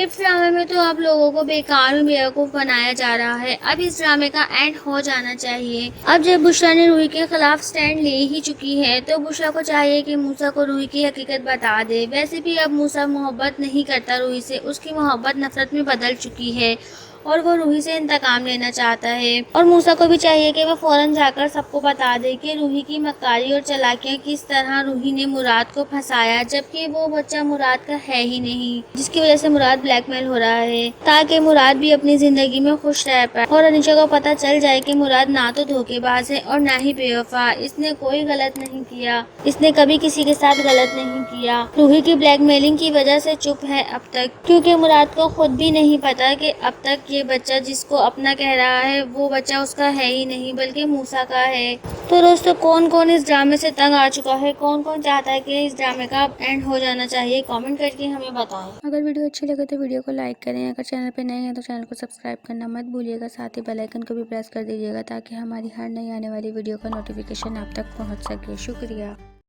इस ड्रामे में तो आप लोगों को बेकार में बेवकूफ बनाया जा रहा है। अब इस ड्रामे का एंड हो जाना चाहिए। अब जब बुशरा ने रूही के खिलाफ स्टैंड ले ही चुकी है तो बुशरा को चाहिए कि मूसा को रूही की हकीकत बता दे। वैसे भी अब मूसा मोहब्बत नहीं करता रूही से, उसकी मोहब्बत नफरत में बदल चुकी है और वो रूही से इंतकाम लेना चाहता है। और मूसा को भी चाहिए कि वह फौरन जाकर सबको बता दे कि रूही की मक्कारी और चालाकियां किस तरह रूही ने मुराद को फंसाया, जबकि वो बच्चा मुराद का है ही नहीं, जिसकी वजह से मुराद ब्लैकमेल हो रहा है, ताकि मुराद भी अपनी जिंदगी में खुश रह पाए और अनीशा को पता चल जाए कि मुराद ना तो धोखेबाज है और ना ही बेवफा। इसने कोई गलत नहीं किया, इसने कभी किसी के साथ गलत नहीं किया। रूही की ब्लैकमेलिंग की वजह से चुप है अब तक, क्योंकि मुराद को खुद भी नहीं पता कि अब तक ये बच्चा जिसको अपना कह रहा है वो बच्चा उसका है ही नहीं बल्कि मूसा का है। तो दोस्तों, कौन कौन इस ड्रामे से तंग आ चुका है, कौन कौन चाहता है कि इस ड्रामे का एंड हो जाना चाहिए, कमेंट करके हमें बताएं। अगर वीडियो अच्छी लगे तो वीडियो को लाइक करें, अगर चैनल पे नए हैं तो चैनल को सब्सक्राइब करना मत भूलिएगा, साथ ही बेल आइकन को भी प्रेस कर दीजिएगा ताकि हमारी हर नई आने वाली वीडियो का नोटिफिकेशन आप तक पहुँच सके। शुक्रिया।